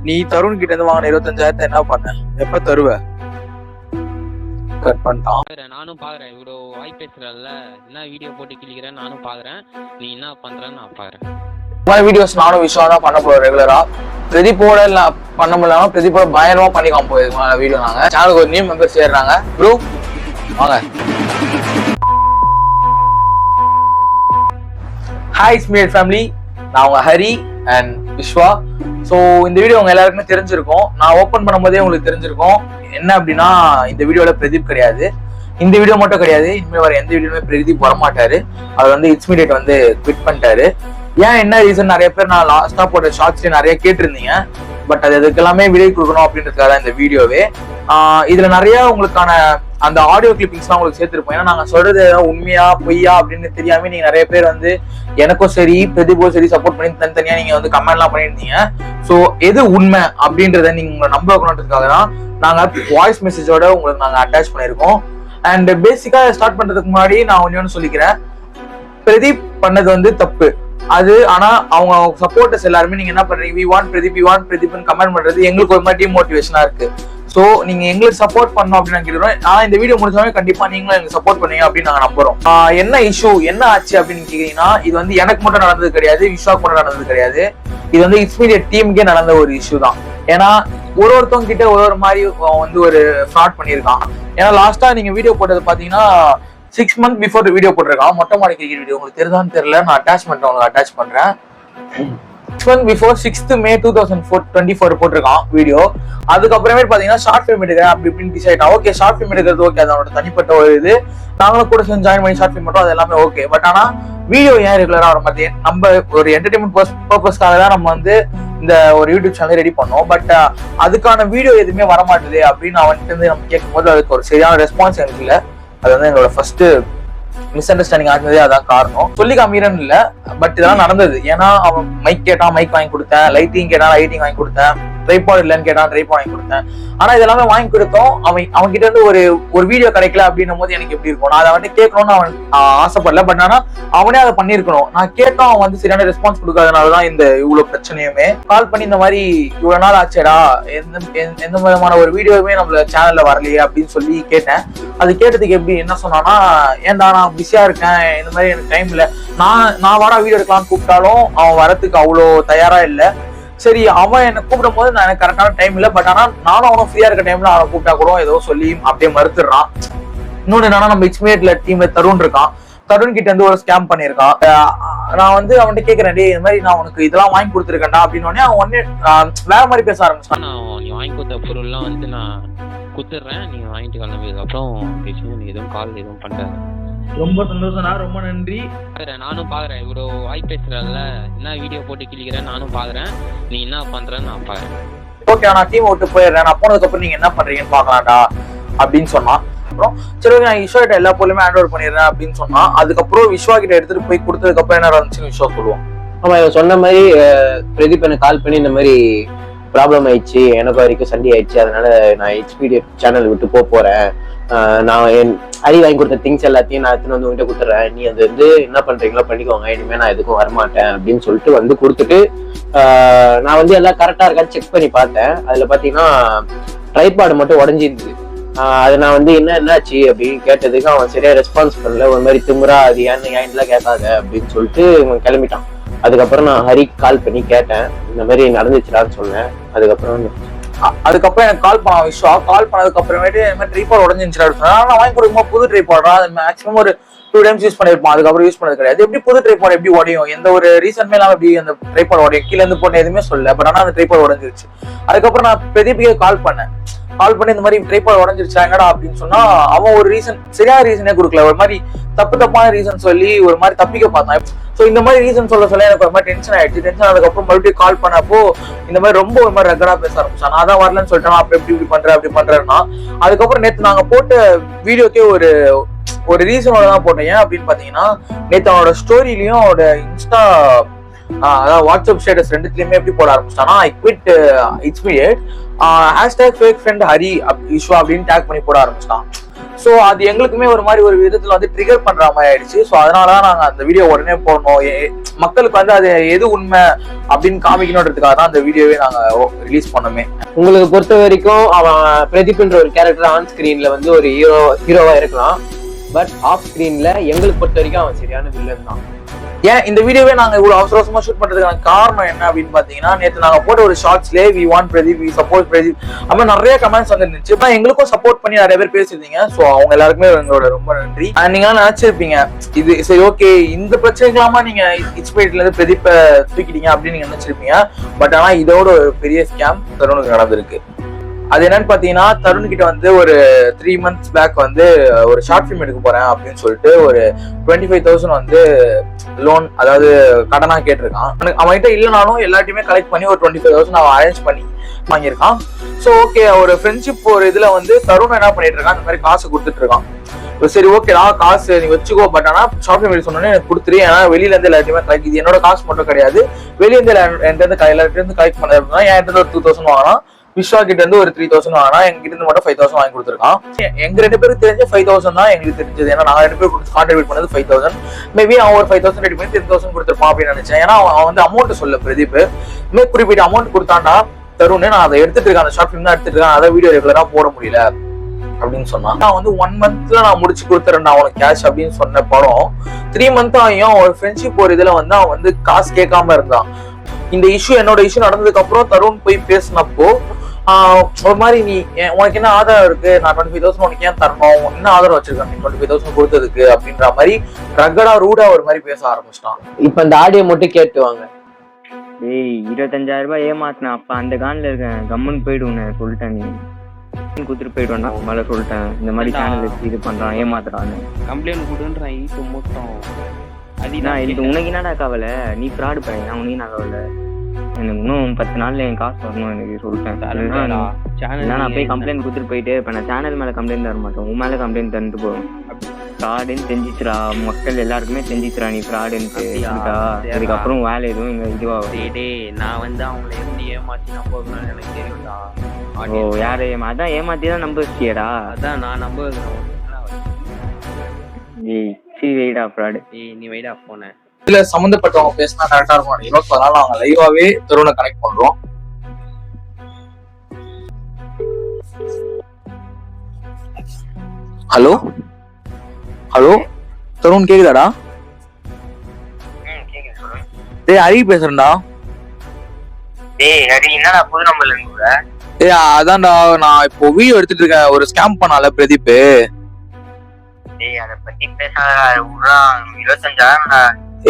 நீ தருண் கிட்ட இருந்து வாங்கின 25,000 என்ன பண்ண? எப்ப தருவ? கட் பண்ணிட்டான். நானும் பாக்குறேன், இவ்வளோ வாய் பேசுறல்ல, என்ன வீடியோ போட்டு கிளிக்கிறேன், நானும் பாக்குறேன். நீ என்ன பண்றன்னு நான் பாக்குறேன். வீடியோஸ் நானும் விஷயம் தான் பண்ண போறோம் ரெகுலரா. பிரதீப்போட பண்ண முடியாம பிரதீப்போட பயங்கரமா பண்ணிக்காம போயிருக்கோம் வீடியோ. நாங்க சேனலுக்கு ஒரு நியூ மெம்பர் சேர்றாங்க. ப்ரோ வாங்க. ஹாய் ஸ்மியட் ஃபேமிலி, நான் உங்க ஹரி அண்ட் விஸ்வா. ஸோ இந்த வீடியோ உங்க எல்லாருக்குமே தெரிஞ்சிருக்கும். நான் ஓப்பன் பண்ணும்போதே உங்களுக்கு தெரிஞ்சிருக்கும். என்ன அப்படின்னா, இந்த வீடியோல பிரதீப் கிடையாது. இந்த வீடியோ மட்டும் கிடையாது, இனிமேல் வர எந்த வீடியோமே பிரதீப் வரமாட்டாரு. அவர் வந்து இட்ஸ்மீடியேட் வந்து குவிட் பண்ணிட்டாரு. ஏன் என்ன ரீசன் நிறைய பேர் நான் லாஸ்டா போட்ட ஷார்ட்ஸ்ல நிறைய கேட்டிருந்தீங்க. பட் அது இதுக்கெல்லாமே விடை கொடுக்கணும் அப்படின்றதுக்காக இந்த வீடியோவே. இதுல நிறைய உங்களுக்கான அந்த ஆடியோ கிளிப்பிங்ஸ்லாம் உங்களுக்கு சேர்த்திருப்போம். ஏன்னா நாங்க சொல்றது உண்மையா பொய்யா அப்படின்னு தெரியாம நீங்க நிறைய பேர் வந்து எனக்கும் சரி பிரதீப்பும் சரி சப்போர்ட் பண்ணி தனித்தனியா நீங்க வந்து கமெண்ட்லாம் பண்ணியிருந்தீங்க. ஸோ எது உண்மை அப்படின்றத நீங்க உங்களை நம்ப வைக்கணுன்றதுக்காக தான் நாங்க வாய்ஸ் மெசேஜோட உங்களுக்கு நாங்க அட்டாச் பண்ணியிருக்கோம். அண்ட் பேசிக்கா ஸ்டார்ட் பண்றதுக்கு முன்னாடி நான் ஒன்னு சொல்லிக்கிறேன். பிரதீப் பண்ணது வந்து தப்பு அது. ஆனா அவங்க சப்போர்ட்டர்ஸ் எல்லாருமே நீங்க என்ன பண்றீங்க, வி வாண்ட் பிரதீப்னு கமெண்ட் பண்றது எங்களுக்கு ஒரு மாதிரி டிமோட்டிவேஷனா இருக்கு. சோ நீங்க எங்களுக்கு சப்போர்ட் பண்ணணும் அப்படின்னு நான் கேட்கிறோம். நான் இந்த வீடியோ முடிச்சாவே கண்டிப்பா நீங்களும் எங்களுக்கு சப்போர்ட் பண்ணுவீங்க அப்படின்னு நாங்க நம்புறோம். என்ன இஷ்யூ என்ன ஆச்சு அப்படின்னு கேட்டீங்கன்னா, இது வந்து எனக்கு மட்டும் நடந்தது கிடையாது, விஸ்வாக்கு மட்டும் நடந்தது கிடையாது. இது வந்து இட்ஸ்மீடியேட் டீமுக்கே நடந்த ஒரு இஷ்யூ தான். ஏன்னா ஒருத்தவங்க கிட்ட ஒரு மாதிரி வந்து ஒரு ஃப்ராட் பண்ணியிருக்கான். ஏன்னா லாஸ்டா நீங்க வீடியோ போட்டது பாத்தீங்கன்னா 6 months பிஃபோர் வீடியோ போட்டிருக்கான். மொட்டை மாடி கிரிக்கெட் வீடியோ. உங்களுக்கு தெரியுதான்னு தெரியல, நான் அட்டாச்மெண்ட் உங்களுக்கு அட்டாச் பண்றேன். 6 months பிஃபோர் 6th May 2024 போட்டிருக்கான் வீடியோ. அதுக்கப்புறமே பாத்தீங்கன்னா ஷார்ட் ஃபிலிம் எடுக்கிறேன் அப்படி இப்படின்னு டிசைட். ஓகே, ஷார்ட் ஃபிலிம் எடுக்கிறது ஓகே, அதோட தனிப்பட்ட ஒரு இது. நாங்களும் கூட சேர்ந்து ஜாயின் பண்ணி ஷார்ட் ஃபிலிம் மட்டும் அது எல்லாமே ஓகே. பட் ஆனா வீடியோ ஏன் ரெகுலரா வர மாதிரி, நம்ம ஒரு என்டர்டைன்மெண்ட் பர்பஸ்க்காக தான் நம்ம வந்து இந்த ஒரு யூடியூப் சேனல் ரெடி பண்ணோம். பட் அதுக்கான வீடியோ எதுவுமே வரமாட்டுது அப்படின்னு அவன்கிட்ட இருந்து நம்ம கேட்கும் போது அதுக்கு ஒரு சரியான ரெஸ்பான்ஸ் எனக்கு இல்லை. அது வந்து எங்களோட ஃபர்ஸ்ட் மிஸ் அண்டர்ஸ்டாண்டிங் ஆனதே அதான் காரணம். சொல்லி காமிக்கிறேன்னு இல்லை, பட் இதெல்லாம் நடந்தது. ஏன்னா அவன் மைக் கேட்டான், மைக் வாங்கி கொடுத்தேன். லைட்டிங் கேட்டான், லைட்டிங் வாங்கி கொடுத்தேன். ட்ரைபாட் இல்லைன்னு கேட்டான், ட்ரைபாட் வாங்கி கொடுத்தேன். ஆனா இதெல்லாமே வாங்கி கொடுத்தோம். அவன் கிட்ட இருந்து ஒரு வீடியோ கிடைக்கல அப்படின்னும் போது எனக்கு எப்படி இருக்கும். நான் அதை வந்து கேட்கணும்னு அவன் ஆசைப்படல. பட் ஆனா அவனே அதை பண்ணிருக்கணும். நான் கேட்டோம், அவன் வந்து சரியான ரெஸ்பான்ஸ் கொடுக்காதனாலதான் இந்த இவ்வளவு பிரச்சனையுமே. கால் பண்ணி இந்த மாதிரி இவ்வளவு நாள் ஆச்சேடா, எந்த விதமான ஒரு வீடியோவுமே நம்மள சேனல்ல வரலையே அப்படின்னு சொல்லி கேட்டேன். அது கேட்டதுக்கு எப்படி என்ன சொன்னான்னா, ஏன்டா நான் பிஸியா இருக்கேன், இந்த மாதிரி எனக்கு டைம் இல்லை, நான் வாடா வீடியோ எடுக்கலாம்னு கூப்பிட்டாலும் அவன் வரத்துக்கு அவ்வளோ தயாரா இல்லை. சரி, அவன் என்ன கூப்பிடும் போது நான் எனக்கு கரெக்டான டைம் இல்லை. பட் ஆனா நானும் அவனும் ஃப்ரீயா இருக்க டைம்ல அவனை கூப்பிட்டா கூட ஏதோ சொல்லி அப்படியே மறுத்துடுறான். இன்னொன்னு என்னன்னா, நம்ம இட்ஸ்மீடியேட்ல டீம்ல தருண் இருக்கான். தருண் கிட்ட இருந்து ஒரு ஸ்கேம் பண்ணிருக்கான். நான் வந்து அவன்கிட்ட கேட்கிறேன், டே இந்த மாதிரி நான் உனக்கு இதெல்லாம் வாங்கி கொடுத்துருக்கேன்டா அப்படின்னு. அவன் உடனே வேற மாதிரி பேச ஆரம்பிச்சான். நீ வாங்கி கொடுத்த பொருள்லாம் வந்து நான் குத்துறேன், நீங்க வாங்கிட்டு கிளம்பியதுக்கு அப்புறம் நீ எதுவும் கால் எதுவும் பண்றேன். ரொம்ப சந்தோஷம்ண்ணா, ரொம்ப நன்றி. நானும் பாக்குறேன், இவ்வளோ வாய் பேசுறல்ல, என்ன வீடியோ போட்டு கிளிக்கிறேன், நானும் பாக்குறேன். நீ என்ன பண்றன்னு நான் பாக்குறேன். ஓகே, நான் டீம் விட்டு போயிடுறேன், நான் போனதுக்கு அப்புறம் நீங்க என்ன பண்றீங்கன்னு பாக்கலாம்டா அப்படின்னு சொன்னான். அப்புறம் சரி ஓகே, நான் விஸ்வா கிட்ட எல்லா பொருளுமே ஹேண்ட் ஓவர் பண்ணிடுறேன் அப்படின்னு சொன்னான். அதுக்கப்புறம் விஸ்வா கிட்ட எடுத்துட்டு போய் கொடுத்ததுக்கு அப்புறம் என்ன நடந்துச்சுன்னு விஸ்வா சொல்லுவோம். ஆமா, இவன் சொன்ன மாதிரி பிரதீப் எனக்கு கால் பண்ணி இந்த மாதிரி ப்ராப்ளம் ஆயிடுச்சு, எனக்கு வரைக்கும் சண்டை ஆயிடுச்சு, அதனால நான் எக்ஸ்பீடியட் சேனல் விட்டு போறேன். நான் என் அரி வாங்கி கொடுத்த திங்ஸ் எல்லாத்தையும் நான் எடுத்துன்னு வந்து உங்ககிட்ட கொடுத்துட்றேன், நீ அது வந்து என்ன பண்றீங்களோ பண்ணிக்கோங்க, இனிமே நான் எதுக்கும் வரமாட்டேன் அப்படின்னு சொல்லிட்டு வந்து கொடுத்துட்டு, நான் வந்து எல்லாம் கரெக்டா இருக்கான்னு செக் பண்ணி பார்த்தேன். அதுல பாத்தீங்கன்னா ட்ரைபாடு மட்டும் உடஞ்சிருந்தது. அதை நான் வந்து என்னாச்சு அப்படின்னு கேட்டதுக்கு அவன் சரியா ரெஸ்பான்ஸ் பண்ணல. ஒரு மாதிரி திமுறா, அது ஏன்லாம் கேட்காத அப்படின்னு சொல்லிட்டு கிளம்பிட்டான். அதுக்கப்புறம் நான் ஹரிக்கு கால் பண்ணி கேட்டேன், இந்த மாதிரி நடந்துச்சுடான்னு சொன்னேன். அதுக்கப்புறம் எனக்கு கால் பண்ண விஸ்வா. கால் பண்ணதுக்கு அப்புறமேட்டு இந்த மாதிரி ட்ரைபாட் உடஞ்சிருச்சு. நான் வாங்கி கொடுக்கும்போது புது ட்ரைபாடா, அது மேக்ஸிமம் ஒரு 2 times யூஸ் பண்ணிருப்போம். அதுக்கப்புறம் யூஸ் பண்ணது கிடையாது. எப்படி புது ட்ரைபாட் எப்படி உடையும், எந்த ஒரு ரீசன்மே இல்லாம எப்படி அந்த ட்ரைபாட் உடையும், கீழே இருந்து போன எதுவுமே சொல்லல. பட் ஆனா அந்த ட்ரைபாட் உடஞ்சிருச்சு. அதுக்கப்புறம் நான் பிரதீப்புக்கே கால் பண்ணேன் இந்த மாதிரி ட்ரைபாட் உடஞ்சிருச்சா என்னடா அப்படின்னு சொன்னா, அவன் ஒரு ரீசன் சரியான ரீசனே கொடுக்கல. ஒரு மாதிரி தப்பான ரீசன் சொல்லி ஒரு மாதிரி தப்பிக்க பார்த்தான். ஸோ இந்த மாதிரி ரீசன் சொல்ல எனக்கு ஒரு மாதிரி டென்ஷன் ஆயிடுச்சு. டென்ஷன் ஆனதுக்கப்புறம் மறுபடியும் கால் பண்ணப்போ இந்த மாதிரி ரொம்ப ஒரு மாதிரி ரெக்கடா பேச ஆரம்பிச்சான். நான் தான் வரலன்னு சொல்லிட்டேன், அப்படி இப்படி பண்றேன் அப்படி பண்றேன்னா. அதுக்கப்புறம் நேற்று நாங்க போட்ட வீடியோக்கே ஒரு ரீசனோட தான் போட்டேன். ஏன் அப்படின்னு பாத்தீங்கன்னா, நேற்று அவனோட ஸ்டோரியிலயும் அவனோட இன்ஸ்டா அதாவது வாட்ஸ்அப் ஸ்டேட்டஸ் ரெண்டுத்துலயுமே எப்படி போட ஆரம்பிச்சிட்டானா, I quit it's immediate #fake friend Hari Viswa அப்படின்னு டேக் பண்ணி போட ஆரம்பிச்சிட்டான். ஸோ அது எங்களுக்குமே ஒரு மாதிரி ஒரு விதத்துல வந்து ட்ரிகர் பண்ற மாதிரி ஆயிடுச்சு. ஸோ அதனாலதான் நாங்க அந்த வீடியோ உடனே போடணும், மக்களுக்கு வந்து அது எது உண்மை அப்படின்னு காமிக்கணுன்றதுக்காக தான் அந்த வீடியோவே நாங்க ரிலீஸ் பண்ணோமே. உங்களுக்கு பொறுத்த வரைக்கும் அவன் பிரதீப்ன்ற ஒரு கேரக்டர் ஆன் ஸ்கிரீன்ல வந்து ஒரு ஹீரோவா இருக்கலாம், பட் ஆஃப் ஸ்கிரீன்ல எங்களுக்கு பொறுத்த வரைக்கும் அவன் சரியான வில்லன் தான். ஏன் இந்த வீடியோவே நாங்க இவ்வளவு அவசரமா ஷூட் பண்றதுக்கான காரணம் என்ன அப்படின்னு பாத்தீங்கன்னா, நேற்று நாங்க போட்ட ஒரு ஷார்ட்ஸ்ல we want Pradeep, we support Pradeep அப்ப நிறைய கமெண்ட்ஸ் வந்துருந்துச்சு. இப்போ எங்களுக்கும் சப்போர்ட் பண்ணி நிறைய பேர் பேசியிருந்தீங்க. ஸோ அவங்க எல்லாருக்குமே எங்களோட ரொம்ப நன்றி. நீங்க நினைச்சிருப்பீங்க இது சரி ஓகே இந்த பிரச்சனைக்கெல்லாமா நீங்க இன்ஸ்பைர்ட்ல இருந்து பிரதீப்பை தூக்கிட்டீங்க அப்படின்னு நீங்க நினைச்சிருப்பீங்க. பட் ஆனா இதோட ஒரு பெரிய ஸ்கேம் தருணுக்கு நடந்திருக்கு. அது என்னன்னு பாத்தீங்கன்னா, தருண் கிட்ட வந்து ஒரு 3 months பேக் வந்து ஒரு ஷார்ட் ஃபிலிம் எடுக்க போறேன் அப்படின்னு சொல்லிட்டு ஒரு 25,000 வந்து லோன், அதாவது கடனா கேட்டிருக்கான். அவன் கிட்ட இல்லைனாலும் எல்லாத்தையுமே கலெக்ட் பண்ணி ஒரு 25,000 அவன் அரேஞ்ச் பண்ணி வாங்கியிருக்கான். ஸோ ஓகே, ஒரு ஃப்ரெண்ட்ஷிப் ஒரு இதுல வந்து தருண் என்ன பண்ணிட்டு இருக்கான், அந்த மாதிரி காசு கொடுத்துட்டு இருக்கான். சரி ஓகேடா காசு நீ வச்சுக்கோ, பட் ஆனா ஷார்ட் ஃபிலிம் சொன்னோன்னே எனக்கு கொடுத்துரு, ஏன்னா வெளியில இருந்து எல்லாத்தையுமே கலெக்ட், இது என்னோட காசு மட்டும் கிடையாது, வெளியே இருந்து எல்லார்ட்ட இருந்து கலெக்ட் பண்ண அப்படின்னா என் இடத்துல ஒரு 2,000 வாங்கினா, விஸ்வா கிட்ட இருந்து ஒரு 3,000 வாங்கினா, எங்கிட்ட இருந்து மட்டும் 5,000 வாங்கி கொடுத்துருக்கான். எங்க 2 பேருக்கு தெரிஞ்ச 5,000 தான் எங்களுக்கு தெரிஞ்சது. ஏன்னா நாங்க 2 பேர் கான்ட்ரிபியூட் பண்ணது 5,000. மேபி அவன் ஒரு 5,000 ரெடி பண்ணி 10,000 கொடுத்துருப்பான் அப்படின்னு நினைச்சேன். ஏன்னா அவன் வந்து அமௌண்ட் சொல்ல பிரதீப் குறிப்பிட்ட அமௌண்ட் கொடுத்தாண்டா தருண், நான் அதை எடுத்துட்டு இருக்கேன், அந்த ஷார்ட் ஃபிலிம் தான் எடுத்துட்டு இருக்கேன், அதை வீடியோ ரெகுலரா போட முடியல அப்படின்னு சொன்னான். நான் வந்து 1 monthல நான் முடிச்சு கொடுத்துறேன் அவனுக்கு கேஷ் அப்படின்னு சொன்ன படம் 3 month ஆகியும் ஒரு ஃப்ரெண்ட்ஷிப் ஒரு இதுல வந்து அவன் வந்து காசு கேட்காம இருந்தான். இந்த இஷ்யூ என்னோட இஷ்யூ நடந்ததுக்கு அப்புறம் தருண் போய் பேசினப்போ ஒரு மாதிரி நீ உனக்கு என்ன ஆதாரம் இருக்கு, நான் 25,000 உனக்கு ஏன் தரணும், என்ன ஆதாரம் வச்சிருக்கேன் நீ 25,000 கொடுத்ததுக்கு அப்படின்ற மாதிரி ரகடா ரூடா ஒரு மாதிரி பேச ஆரம்பிச்சிட்டான். இப்ப இந்த ஆடியோ மட்டும் கேட்டுவாங்க. ஏய் 25,000 ரூபாய் ஏமாத்தினேன், அப்ப அந்த கான்ல இருக்கேன், கம்முன்னு போயிடுவேன் சொல்லிட்டேன், நீ குத்துட்டு போயிடுவேன், நான் மேல சொல்லிட்டேன் இந்த மாதிரி சேனல் வச்சு இது பண்றான் ஏமாத்துறான்னு கம்ப்ளைண்ட் கொடுன்றான் ஈட்டு மொத்தம். அதுதான் இது உனக்கு என்னடா கவலை, நீ ஃப்ராடு பண்ண, உனக்கு என்ன கவலை, எனக்கு இன்னும் 10 நாள்ல என் காசு வரணும் எனக்கு சொல்லிட்டேன். நான் போய் கம்ப்ளைண்ட் கொடுத்துட்டு போயிட்டு இப்ப நான் சேனல் மேல கம்ப்ளைண்ட் தர மாட்டேன், உன் மேல கம்ப்ளைண்ட் தந்துட்டு போவேன். ஃப்ராடுன்னு தெரிஞ்சிச்சுரா, மக்கள் எல்லாருக்குமே தெரிஞ்சிச்சுரா நீ ஃப்ராடுன்னு. அதுக்கப்புறம் வேலை எதுவும் இங்க இதுவாக நான் வந்து அவங்களை எப்படி ஏமாத்தி நம்புறேன்னு எனக்கு தெரியும்டா. ஓ யாரு அதான் ஏமாத்தி தான் நம்ப வச்சியடா, அதான் நான் நம்புறேன். ஏய் சரி வைடா ஃப்ராடு, ஏய் நீ வைடா போனேன். இதுல சம்பந்தப்பட்டவங்க பேசினா கரெக்டா இருக்கும் யோசிச்சு, அதனால நாங்க லைவாவே தருணை கனெக்ட் பண்றோம். ஹலோ ஹலோ தருண் கேக்குதாடா? டேய் ஹரி பேசுறேன்டா. டேய் ஹரி என்னடா புது நம்பர்ல இருந்துற? ஏய் அதான்டா, நான் இப்போ வீடியோ எடுத்துட்டு இருக்கேன், ஒரு ஸ்கேம் பண்ணால பிரதீப். டேய் அத பத்தி பேசாதடா, உடா 25,000.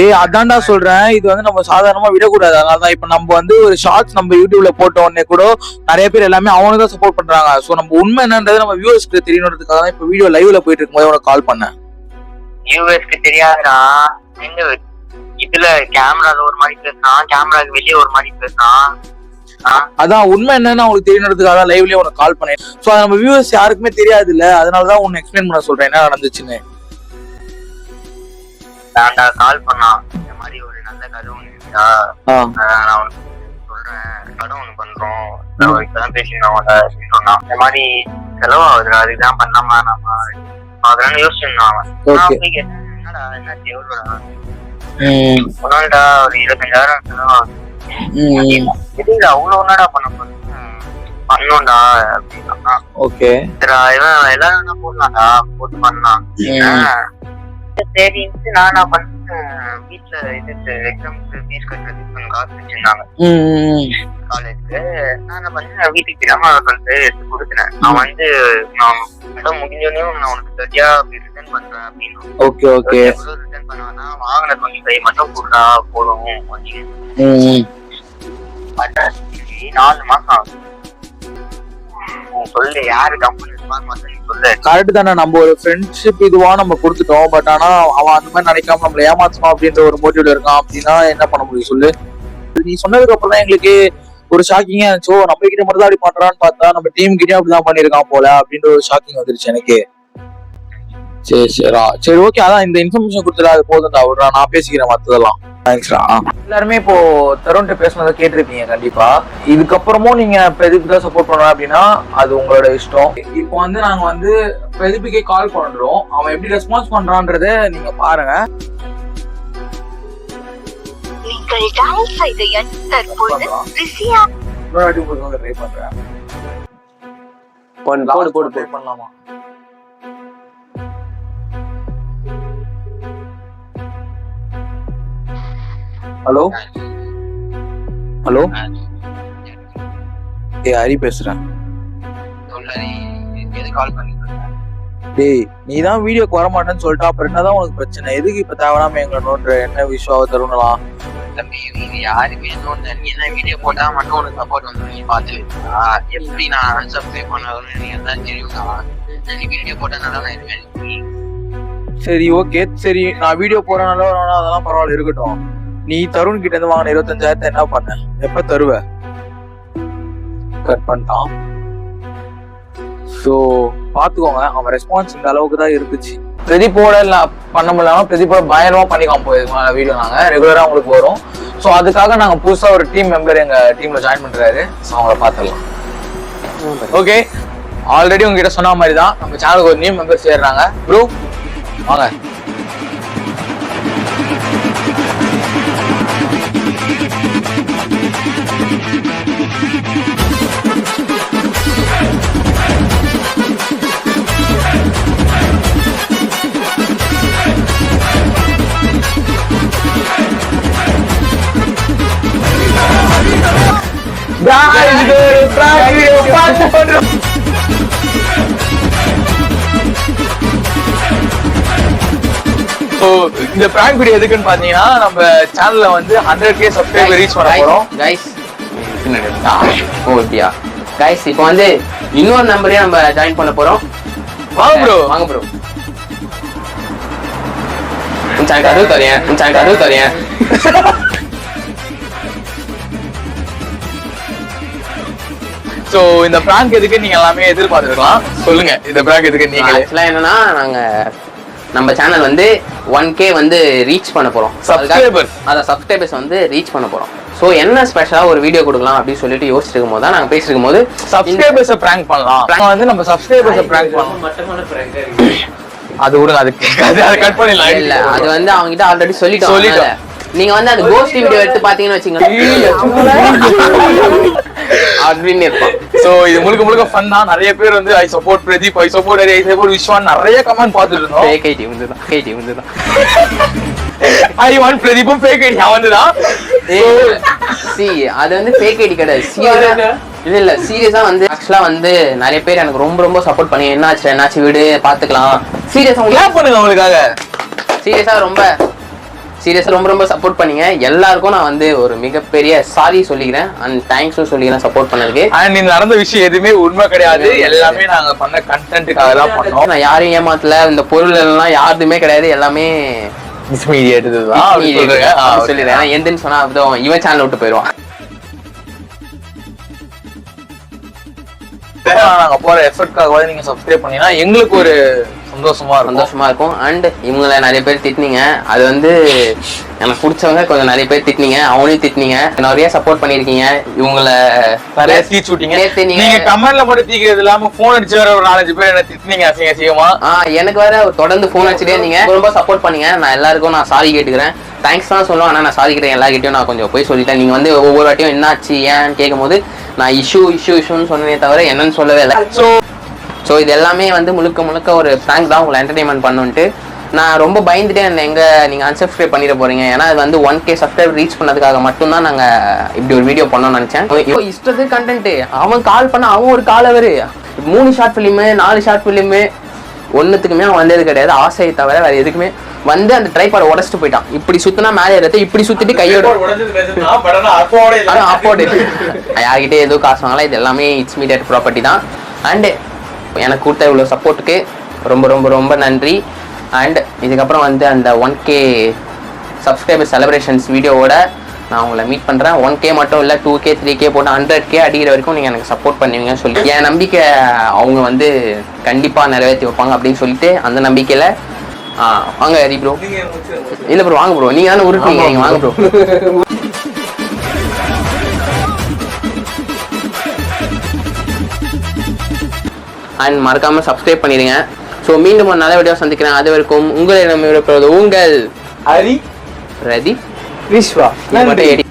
ஏய் அதான்டா சொல்றேன், இது வந்து நம்ம சாதாரணமா விடக்கூடாது. அதனாலதான் இப்ப நம்ம வந்து ஒரு ஷார்ட்ஸ் நம்ம யூடியூப்ல போட்ட உடனே கூட நிறைய பேர் எல்லாமே அவனுக்கு தான் சப்போர்ட் பண்றாங்க. சோ நம்ம உண்மை என்னன்றது நம்ம வியூவர்ஸ்க்கு தெரியணுன்றதுக்காக தான் இப்ப வீடியோ லைவ்ல போயிட்டு இருக்கும்போது உனக்கு கால் பண்ணேன். வியூவர்ஸ்க்கு தெரியாதுடா, எங்க இதுல கேமரால ஒரு மாதிரி பேசுறான், கேமராக்கு வெளியே ஒரு மாதிரி பேசுறான். அதான் உண்மை என்னன்னு அவங்களுக்கு தெரியணுன்றதுக்காக தான் லைவ்லயே உனக்கு கால் பண்ணேன். சோ அது நம்ம வியூவர்ஸ் யாருக்குமே தெரியாது இல்ல, அதனாலதான் உன்னை எக்ஸ்பிளைன் பண்ண சொல்றேன் என்ன நடந்துச்சுன்னு. தாண்டா கால் பண்ணான், இந்த மாதிரி ஒரு நல்ல கதை ஒண்ணு இருக்குடா, நான் உனக்கு சொல்றேன், கதை ஒண்ணு பண்றோம், இப்பதான் பேசினோம் சொன்னான். இந்த மாதிரி செலவாகுதுடா, அதுதான் பண்ணாமா நம்ம அதெல்லாம் யோசிச்சிருந்தான் அவன். என்னடா என்ன எவ்வளோடா ஒன்னாடா ஒரு 25,000 செலவாகுது, எதுல அவ்வளவு ஒன்னாடா பண்ண பண்ணோம்டா அப்படின்னா. ஓகே இவன் எல்லாரும் போடலாம்டா, போட்டு பண்ணலாம். சரின்ட்டு நான் பண்ணேன், வீட்டுல இது எக்ஸாமுக்கு ஃபீஸ் கட்டுறதுக்கு காசு வச்சிருந்தாங்க காலேஜுக்கு. நான் என்ன பண்ணேன், வீட்டுக்கு தெரியாம சொல்லிட்டு எடுத்து கொடுத்துனேன். நான் வந்து நான் முடிஞ்சோடனே நான் உனக்கு சரியா ரிட்டர்ன் பண்றேன் அப்படின்னு. ஓகே ஓகே ரிட்டர்ன் பண்ணுவேன்னா வாங்கின 25 மட்டும் கொடுத்தா போதும் அப்படின்னு. 4 மாசம் ஆகும். சொல்லு யாரு கம்பெனி சொல்லு. கரெக்ட் தானே, நம்ம ஒரு ஃப்ரெண்ட்ஷிப் இதுவா நம்ம கொடுத்துட்டோம். பட் ஆனா அவன் அந்த மாதிரி நினைக்காம நம்மள ஏமாத்தணும் அப்படின்ற ஒரு மோட்டிவ்ல இருக்கான் அப்படின்னா என்ன பண்ண முடியும் சொல்லு. நீ சொன்னதுக்கு அப்புறம் தான் எங்களுக்கு ஒரு ஷாக்கிங்கா இருந்துச்சோ, நம்ம கிட்ட மட்டும் தான் அப்படி பண்றான்னு பார்த்தா நம்ம டீம் கிட்டே அப்படிதான் பண்ணிருக்கான் போல அப்படின்ற ஒரு ஷாக்கிங் வந்துருச்சு எனக்கு. சரி ஓகே, அதான் இந்த இன்ஃபர்மேஷன் கொடுத்துடா, அது போதும்டா, விடுறா நான் பேசிக்கிறேன் மத்ததெல்லாம். எல்லாருமே இப்போ தருண்கிட்ட பேசுனதை கேட்டிருப்பீங்க கண்டிப்பா. இதுக்கப்புறமும் நீங்க பிரதீப் தான் சப்போர்ட் பண்ணணும் அப்படின்னா அது உங்களோட இஷ்டம். இப்போ வந்து நாங்க வந்து பிரதீப்புக்கே கால் பண்றோம், அவன் எப்படி ரெஸ்பான்ஸ் பண்றான்றத நீங்க பாருங்க. போடு பண்ணலாமா? ஹலோ ஹலோ, ஹரி பேசுறேன். டேய், நீ தான் வீடியோக்கு வர மாட்டேன்னு சொல்லிட்டு அப்புறம் என்னதான் உனக்கு பிரச்சனை? எதுக்கு இப்ப தேவையில்லாம எங்களை நோட்டுற? என்ன விஷயம் தருணலாம்? தம்பி, யாருமே நீ என்ன வீடியோ போட்டா மட்டும் உனக்கு சப்போர்ட் வந்து நீ பாத்துக்கிட்டா எப்படி நான் அன்சப்ஸ்கிரைப் பண்ணாதுன்னு நீ தான் தெரியுதா? நீ வீடியோ போட்டனால நான் எதுவுமே. சரி ஓகே, சரி நான் வீடியோ போறனால அதெல்லாம் பரவாயில்ல இருக்கட்டும். நீ தருண் கிட்ட இருந்து வாங்கின 25,000 என்ன பண்ண? எப்ப தருவ? கட் பண்ணிட்டான். ஸோ பாத்துக்கோங்க, அவன் ரெஸ்பான்ஸ் இந்த அளவுக்கு தான் இருந்துச்சு. பிரதீப்போட பண்ண முடியலாம பிரதீப்போட பயங்கரமா பண்ணிக்காம போயிருக்கோம் வீடியோ. நாங்க ரெகுலரா உங்களுக்கு வரும். ஸோ அதுக்காக நாங்க புதுசா ஒரு டீம் மெம்பர் எங்க டீம்ல ஜாயின் பண்றாரு. ஸோ அவங்கள பாத்துடலாம். ஓகே, ஆல்ரெடி உங்ககிட்ட சொன்ன மாதிரி தான் நம்ம சேனலுக்கு ஒரு நியூ மெம்பர் சேர்றாங்க. ப்ரோ வாங்க. இந்த பிராங்க் வீடியோ எதுக்குன்னு பாத்தீங்கன்னா நம்ம சேனல்ல வந்து 100K சப்ஸ்கிரைபர் ரீச் பண்ண போறோம் கைஸ். ஓகேயா கைஸ், இப்போ வந்து இன்னொரு நம்பரையும் நம்ம ஜாயின் பண்ண போறோம். வாங்க ப்ரோ, வாங்க ப்ரோ. கரு தரேன். சோ இந்த பிராங்க் எதுக்கு நீங்க எல்லாமே எதிர்பார்த்திருக்கலாம். சொல்லுங்க, இந்த பிராங்க் எதுக்கு நீங்க? ஆக்சுவலா என்னன்னா, நாங்க நம்ம சேனல் வந்து 1K வந்து ரீச் பண்ண போறோம். சப்ஸ்கிரைபர்ஸ் வந்து ரீச் பண்ண போறோம். சோ என்ன ஸ்பெஷலா ஒரு வீடியோ கொடுக்கலாம் அப்படின்னு சொல்லிட்டு யோசிச்சிட்டு இருக்கும் போது தான் நாங்க பேசிட்டு இருக்கும் போது சப்ஸ்கிரைபர்ஸை பிராங்க் பண்ணலாம். வந்து நம்ம சப்ஸ்கிரைபர்ஸை பிராங்க் பண்ணலாம். அது விடுங்க, அது கட் பண்ணிடலாம். இல்ல, அது வந்து அவங்க கிட்ட ஆல்ரெடி சொல்லிட்டோம். நீங்க வந்து அது கோஸ்ட் வீடியோ எடுத்து பாத்தீங்கன்னு வச்சுக்கோங்க அப்படின்னு இருப்போம். சோ இது முழுக்க ஃபன் தான். நிறைய பேர் வந்து I support Pradeep, I support Hari, I support Viswan நிறைய கமெண்ட் பார்த்துட்டு இருந்தோம். ஃபேக் ஐடி வந்துதான் ஐ வாண்ட் பிரதீப்பும் ஃபேக் ஐடி வந்துதான். சி அது வந்து ஃபேக் ஐடி கிடையாது. இல்ல சீரியஸா வந்து ஆக்சுவலா வந்து நிறைய பேர் எனக்கு ரொம்ப சப்போர்ட் பண்ணி என்னாச்சு வீடு பாத்துக்கலாம் சீரியஸா கிளாப் பண்ணுங்க அவங்களுக்காக. சீரியஸா ரொம்ப சப்போர்ட் பண்ணீங்க. எல்லாருக்கும் நான் வந்து ஒரு மிகப்பெரிய சாரி சொல்லிக்கிறேன் அண்ட் தேங்க்ஸும் சொல்லிக்கிறேன் சப்போர்ட் பண்ணதுக்கு. அண்ட் இந்த நடந்த விஷயம் எதுவுமே உண்மை கிடையாது. எல்லாமே நாங்க பண்ண கண்டென்ட்டுக்காக தான் பண்ணோம். நான் யாரையும் ஏமாத்தல. இந்த பொருள் எல்லாம் யாருமே கிடையாது. எல்லாமே சொல்லிடுறேன். எந்தன்னு சொன்னா இவன் சேனல் விட்டு போயிடுவான். நாங்க போற எஃபர்ட்காக நீங்க சப்ஸ்கிரைப் பண்ணீங்கன்னா எங்களுக்கு ஒரு சந்தோஷமா இருக்கும். அண்ட் இவங்களை நிறைய பேர் திட்டினீங்க. அது வந்து எனக்கு பிடிச்சவங்க கொஞ்சம் நிறைய பேர் திட்டினீங்க. அவனையும் திட்டினீங்க. நிறைய சப்போர்ட் பண்ணிருக்கீங்க. இவங்களை நிறைய தீச்சு விட்டீங்க. நீங்க கமெண்ட்ல மட்டும் தீக்கிறது இல்லாம போன் அடிச்சு வேற ஒரு 4-5 பேர் என்ன திட்டினீங்க அசிங்கமா. எனக்கு வேற தொடர்ந்து போன் அடிச்சுட்டே இருந்தீங்க. ரொம்ப சப்போர்ட் பண்ணீங்க. நான் எல்லாருக்கும் நான் சாரி கேட்டுக்கிறேன். தேங்க்ஸ் தான் சொல்லுவேன். ஆனால் நான் சாரி கேட்டேன் எல்லார்கிட்டையும். நான் கொஞ்சம் போய் சொல்லிட்டேன். நீங்க வந்து ஒவ்வொரு வாட்டியும் என்னாச்சு ஏன்னு கேட்கும் போது நான் இஷ்யூன்னு சொன்னே தவிர என்னன்னு சொல்லவே இல்லை. ஸோ இது எல்லாமே வந்து முழுக்க ஒரு பிராங்க் தான், உங்களை என்டர்டைன்மெண்ட் பண்ணுன்ட்டு. நான் ரொம்ப பயந்துட்டே இருந்தேன், எங்கே நீங்கள் அன்சப்ஸ்கிரைப் பண்ணிட போறீங்க. ஏன்னா அது வந்து 1K சப்ஸ்கிரைப் ரீச் பண்ணதுக்காக மட்டும்தான் நாங்கள் இப்படி ஒரு வீடியோ பண்ணோம்னு நினச்சேன். இஷ்டத்துக்கு கண்டென்ட்டு. அவன் கால் பண்ண அவன் ஒரு கால் அவர் 3 ஷார்ட் ஃபிலிமு 4 ஷார்ட் ஃபிலிமு ஒன்றுத்துக்குமே அவன் வந்தது கிடையாது. ஆசையை தவிர வேறு எதுக்குமே வந்து அந்த ட்ரைபாடை உடச்சிட்டு போயிட்டான். இப்படி சுத்தினா மேலே ஏறது, இப்படி சுத்திட்டு கையோட அப்போடு யார்கிட்டே ஏதோ காசு வாங்கலாம். இது எல்லாமே இட்ஸ் மீடியட் ப்ராப்பர்ட்டி தான். அண்டு எனக்கு கொடுத்த இவ்வளோ சப்போர்ட்டுக்கு ரொம்ப நன்றி. அண்ட் இதுக்கப்புறம் வந்து அந்த 1K சப்ஸ்கிரைபர் செலிப்ரேஷன்ஸ் வீடியோவோட நான் உங்களை மீட் பண்ணுறேன். 1K மட்டும் இல்லை 2K 3K போட்டு 100K அடிக்கிற வரைக்கும் நீங்கள் எனக்கு சப்போர்ட் பண்ணுவீங்கன்னு சொல்லி என் நம்பிக்கை அவங்க வந்து கண்டிப்பாக நிறைவேற்றி வைப்பாங்க அப்படின்னு சொல்லிட்டு அந்த நம்பிக்கையில் வாங்க ஹரி ப்ரோ. இல்ல ப்ரோ வாங்க ப்ரோ, நீங்க தானே உருட்டுறீங்க, நீங்க வாங்க ப்ரோ. அண்ட் மறக்காம சப்ஸ்கிரைப் பண்ணிடுங்க. ஸோ மீண்டும் ஒரு நல்ல வீடியோ சந்திக்கிறேன். அது வரைக்கும் உங்களிடம் இருக்கிறது உங்கள் ஹரி, பிரதீப், விஸ்வா. மட்டும் எடி